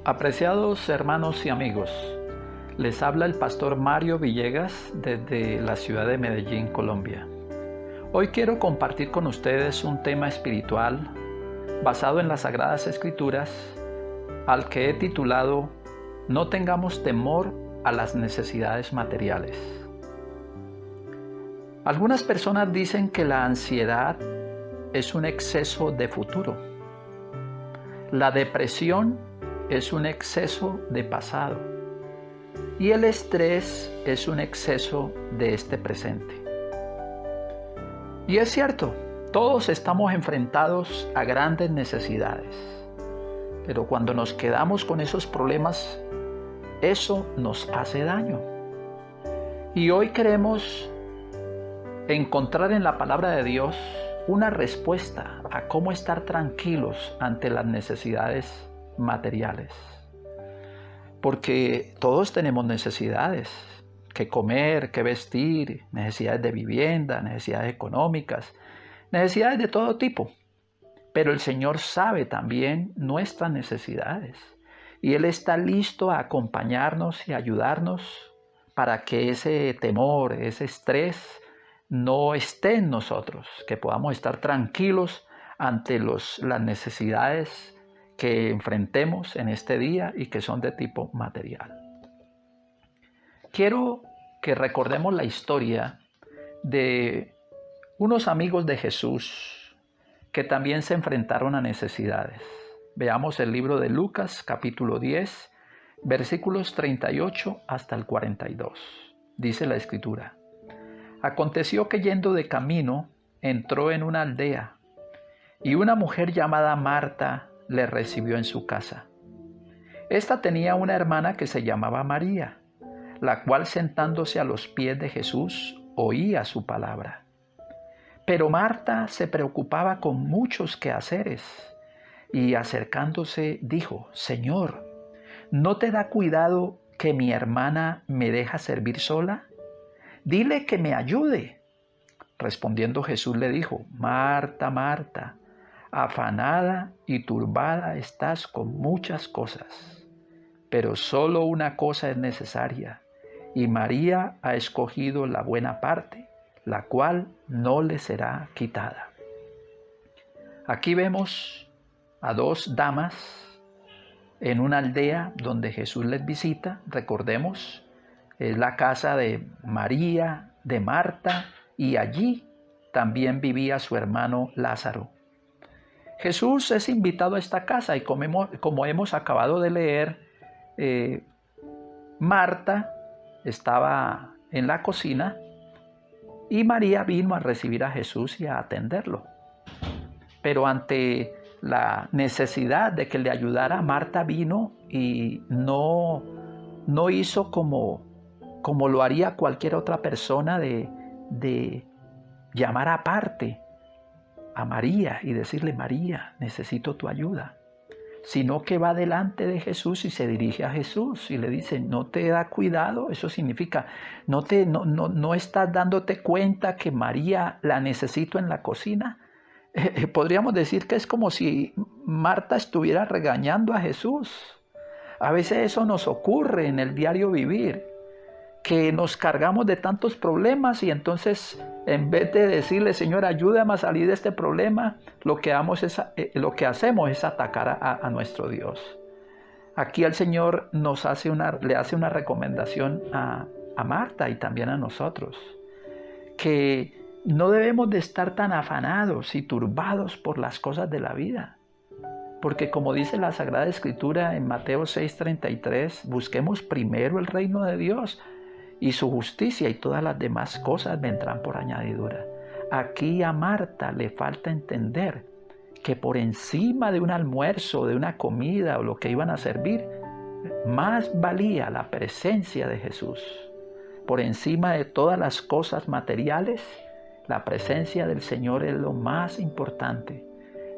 Apreciados hermanos y amigos, les habla el pastor Mario Villegas desde la ciudad de Medellín, Colombia. Hoy quiero compartir con ustedes un tema espiritual basado en las Sagradas Escrituras, al que he titulado No tengamos temor a las necesidades materiales. Algunas personas dicen que la ansiedad es un exceso de futuro. La depresión es un exceso de pasado y el estrés es un exceso de este presente. Y es cierto, todos estamos enfrentados a grandes necesidades, pero cuando nos quedamos con esos problemas, eso nos hace daño. Y hoy queremos encontrar en la palabra de Dios una respuesta a cómo estar tranquilos ante las necesidades materiales, porque todos tenemos necesidades, que comer, que vestir, necesidades de vivienda, necesidades económicas, necesidades de todo tipo, pero el Señor sabe también nuestras necesidades y Él está listo a acompañarnos y ayudarnos para que ese temor, ese estrés no esté en nosotros, que podamos estar tranquilos ante las necesidades que enfrentemos en este día y que son de tipo material. Quiero que recordemos la historia de unos amigos de Jesús que también se enfrentaron a necesidades. Veamos el libro de Lucas, capítulo 10, versículos 38 hasta el 42. Dice la Escritura: Aconteció que yendo de camino, entró en una aldea, y una mujer llamada Marta le recibió en su casa. Esta tenía una hermana que se llamaba María, la cual sentándose a los pies de Jesús oía su palabra. Pero Marta se preocupaba con muchos quehaceres y acercándose dijo: Señor, ¿no te da cuidado que mi hermana me deja servir sola? Dile que me ayude. Respondiendo Jesús le dijo: Marta, Marta, afanada y turbada estás con muchas cosas, pero solo una cosa es necesaria, y María ha escogido la buena parte, la cual no le será quitada. Aquí vemos a dos damas en una aldea donde Jesús les visita. Recordemos, es la casa de María, de Marta, y allí también vivía su hermano Lázaro. Jesús es invitado a esta casa y como hemos acabado de leer, Marta estaba en la cocina y María vino a recibir a Jesús y a atenderlo. Pero ante la necesidad de que le ayudara, Marta vino y no hizo como lo haría cualquier otra persona de llamar aparte a María y decirle: María, necesito tu ayuda, sino que va delante de Jesús y se dirige a Jesús y le dice: ¿no te da cuidado? Eso significa, no estás dándote cuenta que María la necesito en la cocina. Podríamos decir que es como si Marta estuviera regañando a Jesús. A veces eso nos ocurre en el diario vivir, que nos cargamos de tantos problemas y entonces en vez de decirle: Señor, ayúdame a salir de este problema, lo que hacemos es atacar a nuestro Dios. Aquí el Señor le hace una recomendación a Marta y también a nosotros, que no debemos de estar tan afanados y turbados por las cosas de la vida. Porque como dice la Sagrada Escritura en Mateo 6:33, busquemos primero el reino de Dios y su justicia, y todas las demás cosas vendrán por añadidura. Aquí a Marta le falta entender que por encima de un almuerzo, de una comida o lo que iban a servir, más valía la presencia de Jesús. Por encima de todas las cosas materiales, la presencia del Señor es lo más importante.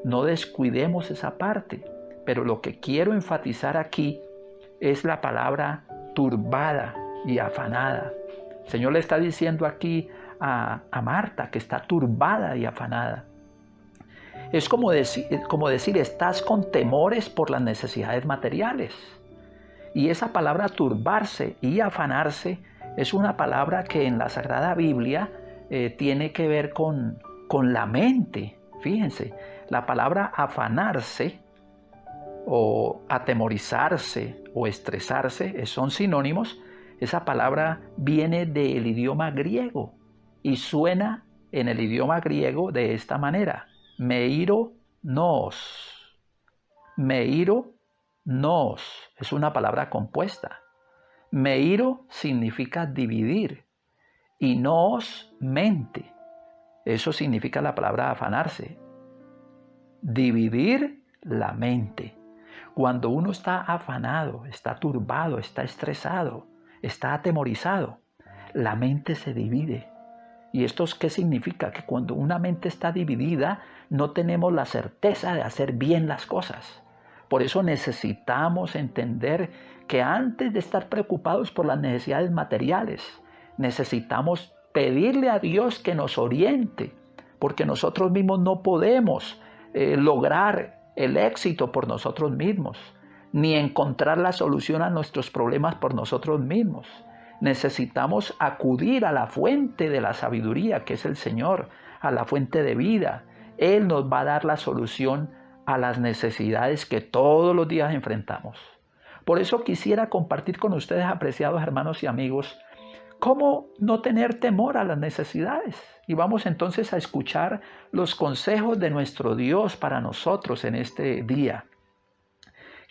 No descuidemos esa parte, pero lo que quiero enfatizar aquí es la palabra turbada y afanada. El Señor le está diciendo aquí a Marta que está turbada y afanada. Es como decir, estás con temores por las necesidades materiales. Y esa palabra turbarse y afanarse es una palabra que en la Sagrada Biblia tiene que ver con la mente. Fíjense, la palabra afanarse o atemorizarse o estresarse son sinónimos. Esa palabra viene del idioma griego y suena en el idioma griego de esta manera: meiro nos. Meiro nos es una palabra compuesta. Meiro significa dividir y nos mente. Eso significa la palabra afanarse. Dividir la mente. Cuando uno está afanado, está turbado, está estresado, está atemorizado, la mente se divide. ¿Y esto qué significa? Que cuando una mente está dividida, no tenemos la certeza de hacer bien las cosas. Por eso necesitamos entender que antes de estar preocupados por las necesidades materiales, necesitamos pedirle a Dios que nos oriente, porque nosotros mismos no podemos lograr el éxito por nosotros mismos, ni encontrar la solución a nuestros problemas por nosotros mismos. Necesitamos acudir a la fuente de la sabiduría, que es el Señor, a la fuente de vida. Él nos va a dar la solución a las necesidades que todos los días enfrentamos. Por eso quisiera compartir con ustedes, apreciados hermanos y amigos, cómo no tener temor a las necesidades. Y vamos entonces a escuchar los consejos de nuestro Dios para nosotros en este día.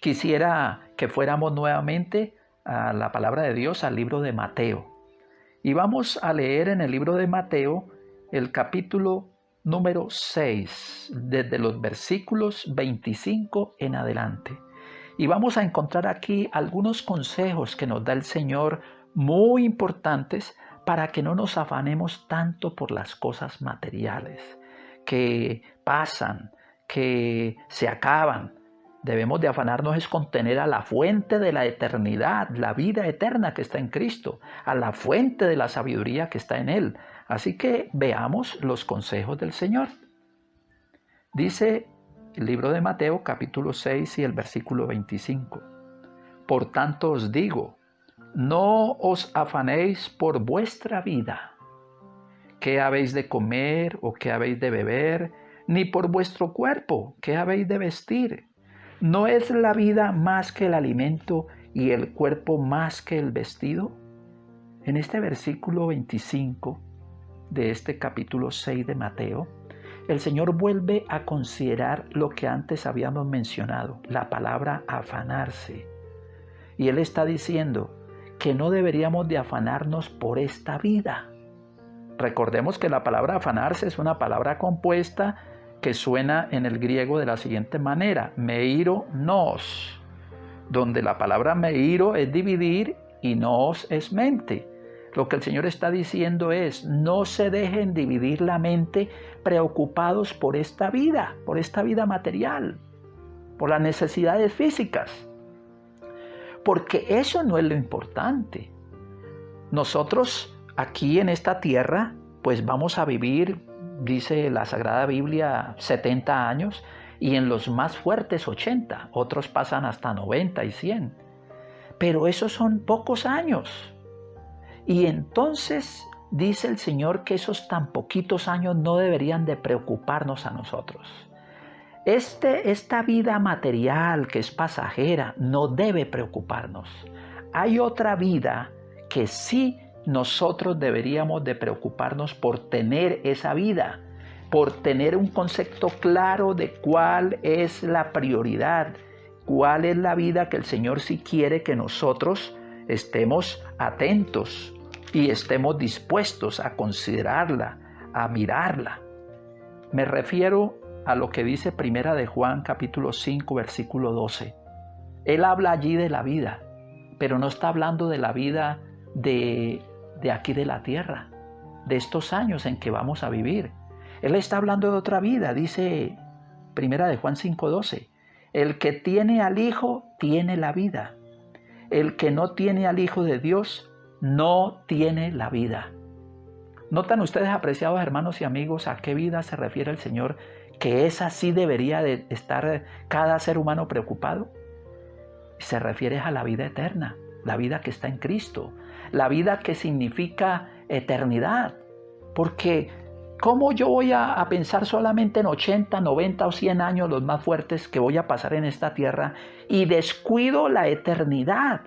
Quisiera que fuéramos nuevamente a la palabra de Dios, al libro de Mateo. Y vamos a leer en el libro de Mateo el capítulo número 6, desde los versículos 25 en adelante. Y vamos a encontrar aquí algunos consejos que nos da el Señor, muy importantes, para que no nos afanemos tanto por las cosas materiales que pasan, que se acaban. Debemos de afanarnos es con tener a la fuente de la eternidad, la vida eterna que está en Cristo, a la fuente de la sabiduría que está en Él. Así que veamos los consejos del Señor. Dice el libro de Mateo, capítulo 6 y el versículo 25. Por tanto os digo, no os afanéis por vuestra vida, qué habéis de comer o qué habéis de beber, ni por vuestro cuerpo, qué habéis de vestir. ¿No es la vida más que el alimento y el cuerpo más que el vestido? En este versículo 25 de este capítulo 6 de Mateo, el Señor vuelve a considerar lo que antes habíamos mencionado, la palabra afanarse. Y Él está diciendo que no deberíamos de afanarnos por esta vida. Recordemos que la palabra afanarse es una palabra compuesta que suena en el griego de la siguiente manera: meiro nos, donde la palabra meiro es dividir y nos es mente. Lo que el Señor está diciendo es: no se dejen dividir la mente preocupados por esta vida material, por las necesidades físicas, porque eso no es lo importante. Nosotros aquí en esta tierra pues vamos a vivir, dice la Sagrada Biblia, 70 años, y en los más fuertes 80, otros pasan hasta 90 y 100. Pero esos son pocos años. Y entonces dice el Señor que esos tan poquitos años no deberían de preocuparnos a nosotros. Esta vida material que es pasajera no debe preocuparnos. Hay otra vida que sí nosotros deberíamos de preocuparnos por tener esa vida, por tener un concepto claro de cuál es la prioridad, cuál es la vida que el Señor sí quiere que nosotros estemos atentos y estemos dispuestos a considerarla, a mirarla. Me refiero a lo que dice Primera de Juan capítulo 5 versículo 12. Él habla allí de la vida, pero no está hablando de la vida de aquí de la tierra, de estos años en que vamos a vivir. Él está hablando de otra vida, dice Primera de Juan 5:12. El que tiene al Hijo tiene la vida. El que no tiene al Hijo de Dios no tiene la vida. ¿Notan ustedes, apreciados hermanos y amigos, a qué vida se refiere el Señor que es así debería de estar cada ser humano preocupado? Se refiere a la vida eterna, la vida que está en Cristo, la vida que significa eternidad. Porque ¿cómo yo voy a pensar solamente en 80, 90 o 100 años los más fuertes que voy a pasar en esta tierra y descuido la eternidad?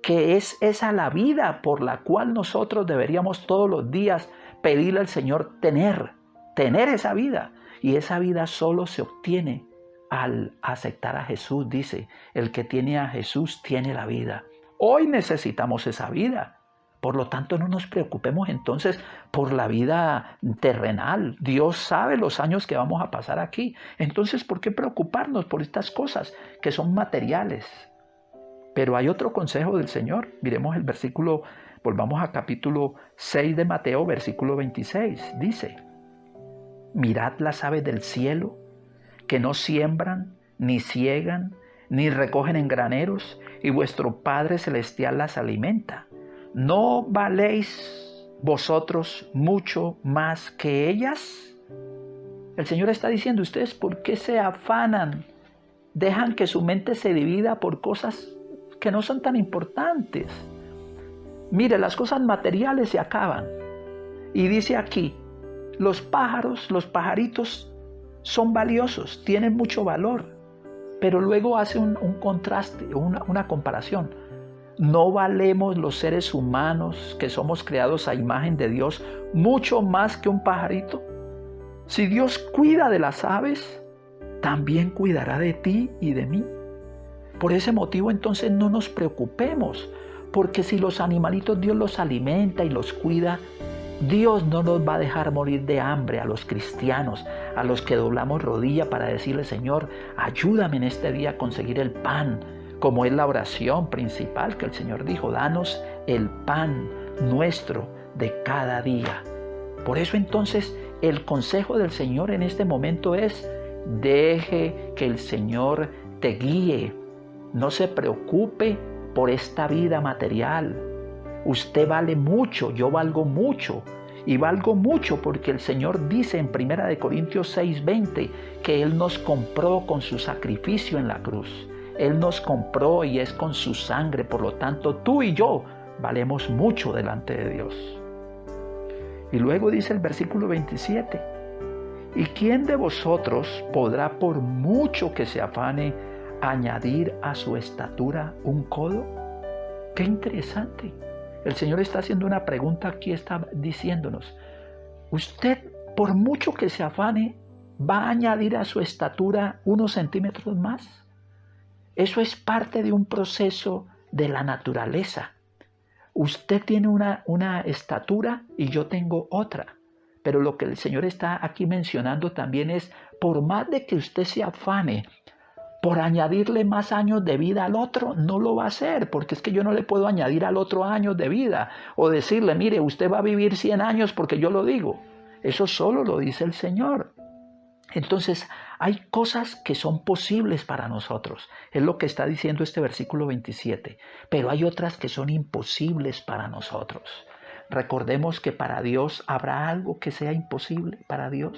Que es esa la vida por la cual nosotros deberíamos todos los días pedirle al Señor tener esa vida. Y esa vida solo se obtiene al aceptar a Jesús. Dice, el que tiene a Jesús tiene la vida. Hoy necesitamos esa vida. Por lo tanto, no nos preocupemos entonces por la vida terrenal. Dios sabe los años que vamos a pasar aquí. Entonces, ¿por qué preocuparnos por estas cosas que son materiales? Pero hay otro consejo del Señor. Miremos el versículo, volvamos a capítulo 6 de Mateo, versículo 26. Dice, mirad las aves del cielo, que no siembran, ni siegan, ni recogen en graneros, y vuestro Padre Celestial las alimenta. ¿No valéis vosotros mucho más que ellas? El Señor está diciendo, ¿ustedes por qué se afanan? Dejan que su mente se divida por cosas que no son tan importantes. Mire, las cosas materiales se acaban. Y dice aquí, los pájaros, los pajaritos son valiosos, tienen mucho valor. Pero luego hace un contraste, una comparación. ¿No valemos los seres humanos que somos creados a imagen de Dios mucho más que un pajarito? Si Dios cuida de las aves, también cuidará de ti y de mí. Por ese motivo entonces no nos preocupemos, porque si los animalitos Dios los alimenta y los cuida, Dios no nos va a dejar morir de hambre a los cristianos, a los que doblamos rodilla para decirle, Señor, ayúdame en este día a conseguir el pan, como es la oración principal que el Señor dijo, danos el pan nuestro de cada día. Por eso entonces el consejo del Señor en este momento es, deje que el Señor te guíe, no se preocupe por esta vida material. Usted vale mucho, yo valgo mucho. Y valgo mucho porque el Señor dice en 1 Corintios 6:20 que Él nos compró con su sacrificio en la cruz. Él nos compró y es con su sangre. Por lo tanto, tú y yo valemos mucho delante de Dios. Y luego dice el versículo 27. ¿Y quién de vosotros podrá, por mucho que se afane, añadir a su estatura un codo? ¡Qué interesante! El Señor está haciendo una pregunta aquí, está diciéndonos, usted por mucho que se afane, ¿va a añadir a su estatura unos centímetros más? Eso es parte de un proceso de la naturaleza. Usted tiene una estatura y yo tengo otra. Pero lo que el Señor está aquí mencionando también es, por más de que usted se afane por añadirle más años de vida al otro, no lo va a hacer, porque es que yo no le puedo añadir al otro años de vida o decirle, mire, usted va a vivir 100 años porque yo lo digo. Eso solo lo dice el Señor. Entonces, hay cosas que son posibles para nosotros. Es lo que está diciendo este versículo 27. Pero hay otras que son imposibles para nosotros. Recordemos que para Dios habrá algo que sea imposible para Dios.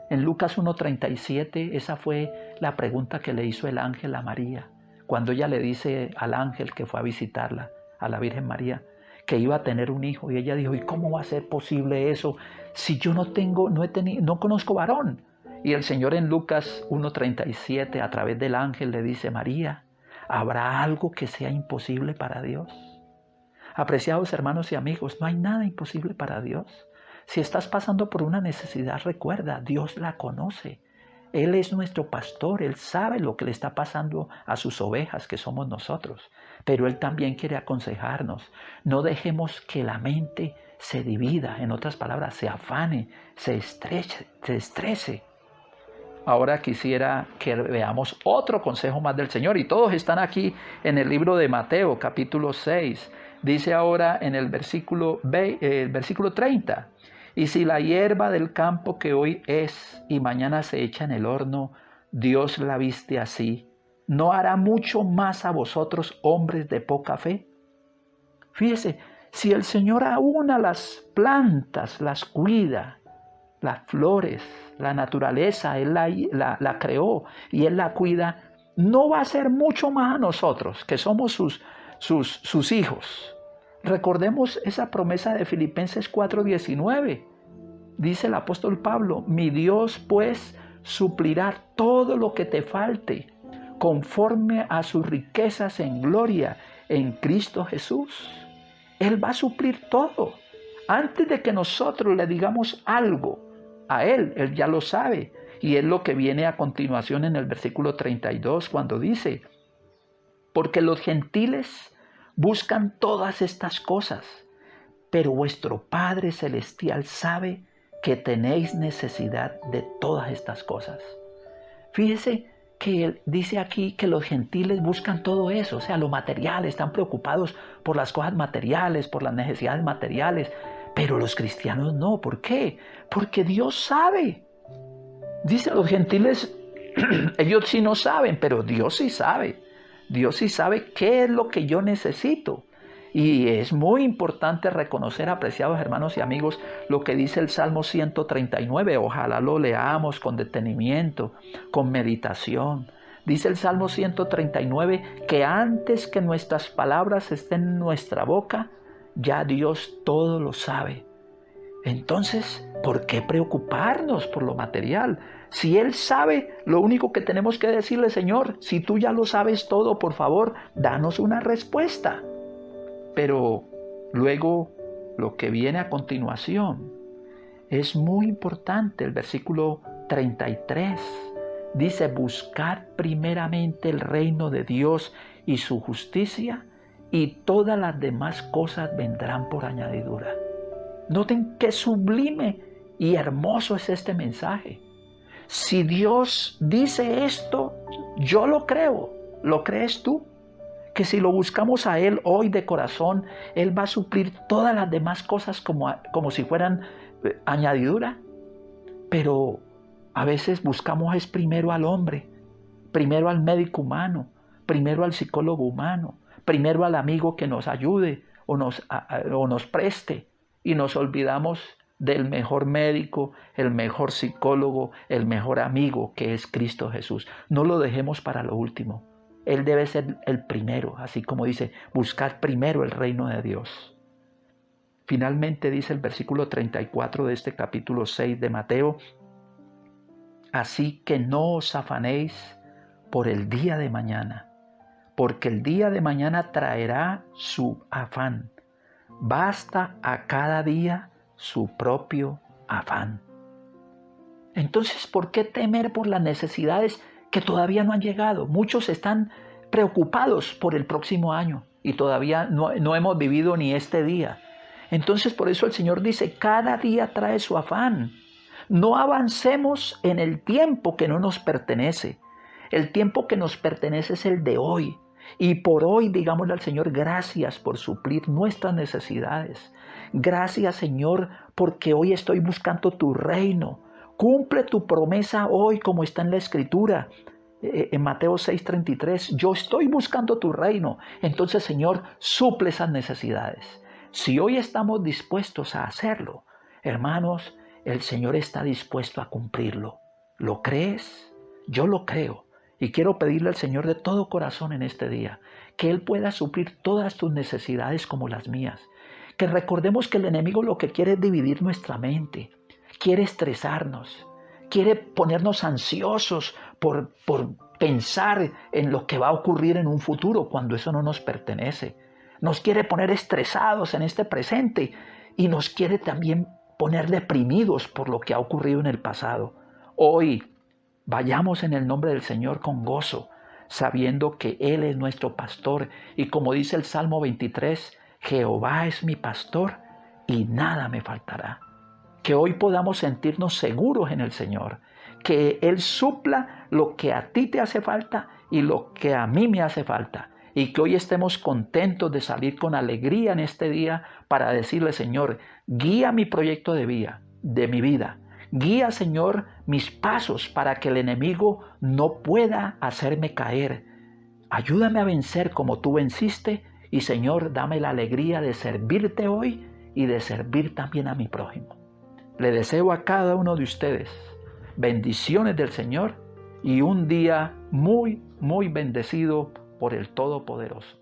En Lucas 1:37, esa fue la pregunta que le hizo el ángel a María. Cuando ella le dice al ángel que fue a visitarla, a la Virgen María, que iba a tener un hijo. Y ella dijo, ¿y cómo va a ser posible eso si yo no conozco varón? Y el Señor en Lucas 1:37, a través del ángel, le dice, María, ¿habrá algo que sea imposible para Dios? Apreciados hermanos y amigos, no hay nada imposible para Dios. Si estás pasando por una necesidad, recuerda, Dios la conoce. Él es nuestro pastor, Él sabe lo que le está pasando a sus ovejas, que somos nosotros. Pero Él también quiere aconsejarnos. No dejemos que la mente se divida, en otras palabras, se afane, se estrese. Ahora quisiera que veamos otro consejo más del Señor, y todos están aquí en el libro de Mateo, capítulo 6. Dice ahora en el versículo 30, y si la hierba del campo que hoy es y mañana se echa en el horno, Dios la viste así, ¿no hará mucho más a vosotros, hombres de poca fe? Fíjese, si el Señor aún a las plantas las cuida, las flores, la naturaleza, Él la creó y Él la cuida, no va a ser mucho más a nosotros, que somos sus hijos. Recordemos esa promesa de Filipenses 4:19. Dice el apóstol Pablo, mi Dios pues suplirá todo lo que te falte, conforme a sus riquezas en gloria en Cristo Jesús. Él va a suplir todo. Antes de que nosotros le digamos algo a Él ya lo sabe. Y es lo que viene a continuación en el versículo 32, cuando dice, porque los gentiles buscan todas estas cosas, pero vuestro Padre Celestial sabe que tenéis necesidad de todas estas cosas. Fíjese que Él dice aquí que los gentiles buscan todo eso, o sea, lo material, están preocupados por las cosas materiales, por las necesidades materiales, pero los cristianos no. ¿Por qué? Porque Dios sabe. Dice, los gentiles, ellos sí no saben, pero Dios sí sabe. Dios sí sabe qué es lo que yo necesito. Y es muy importante reconocer, apreciados hermanos y amigos, lo que dice el Salmo 139. Ojalá lo leamos con detenimiento, con meditación. Dice el Salmo 139 que antes que nuestras palabras estén en nuestra boca, ya Dios todo lo sabe. Entonces, ¿por qué preocuparnos por lo material? Si Él sabe, lo único que tenemos que decirle, Señor, si tú ya lo sabes todo, por favor, danos una respuesta. Pero luego, lo que viene a continuación es muy importante. El versículo 33 dice, buscar primeramente el reino de Dios y su justicia, y todas las demás cosas vendrán por añadidura. Noten qué sublime y hermoso es este mensaje. Si Dios dice esto, yo lo creo. ¿Lo crees tú? Que si lo buscamos a Él hoy de corazón, Él va a suplir todas las demás cosas como si fueran añadidura. Pero a veces buscamos es primero al hombre, primero al médico humano, primero al psicólogo humano, primero al amigo que nos ayude o nos preste. Y nos olvidamos del mejor médico, el mejor psicólogo, el mejor amigo, que es Cristo Jesús. No lo dejemos para lo último. Él debe ser el primero, así como dice, buscar primero el reino de Dios. Finalmente dice el versículo 34 de este capítulo 6 de Mateo, así que no os afanéis por el día de mañana, porque el día de mañana traerá su afán. Basta a cada día su propio afán. Entonces, ¿por qué temer por las necesidades que todavía no han llegado? Muchos están preocupados por el próximo año y todavía no hemos vivido ni este día. Entonces, por eso el Señor dice, cada día trae su afán. No avancemos en el tiempo que no nos pertenece. El tiempo que nos pertenece es el de hoy. Y por hoy, digámosle al Señor, gracias por suplir nuestras necesidades. Gracias, Señor, porque hoy estoy buscando tu reino. Cumple tu promesa hoy como está en la Escritura. En Mateo 6:33, yo estoy buscando tu reino. Entonces, Señor, suple esas necesidades. Si hoy estamos dispuestos a hacerlo, hermanos, el Señor está dispuesto a cumplirlo. ¿Lo crees? Yo lo creo. Y quiero pedirle al Señor de todo corazón en este día que Él pueda suplir todas tus necesidades como las mías. Que recordemos que el enemigo lo que quiere es dividir nuestra mente, quiere estresarnos, quiere ponernos ansiosos por pensar en lo que va a ocurrir en un futuro cuando eso no nos pertenece. Nos quiere poner estresados en este presente y nos quiere también poner deprimidos por lo que ha ocurrido en el pasado. Hoy, vayamos en el nombre del Señor con gozo, sabiendo que Él es nuestro pastor. Y como dice el Salmo 23, Jehová es mi pastor y nada me faltará. Que hoy podamos sentirnos seguros en el Señor, que Él supla lo que a ti te hace falta y lo que a mí me hace falta. Y que hoy estemos contentos de salir con alegría en este día para decirle, Señor, guía mi proyecto de mi vida. Guía, Señor, mis pasos para que el enemigo no pueda hacerme caer. Ayúdame a vencer como tú venciste y, Señor, dame la alegría de servirte hoy y de servir también a mi prójimo. Le deseo a cada uno de ustedes bendiciones del Señor y un día muy, muy bendecido por el Todopoderoso.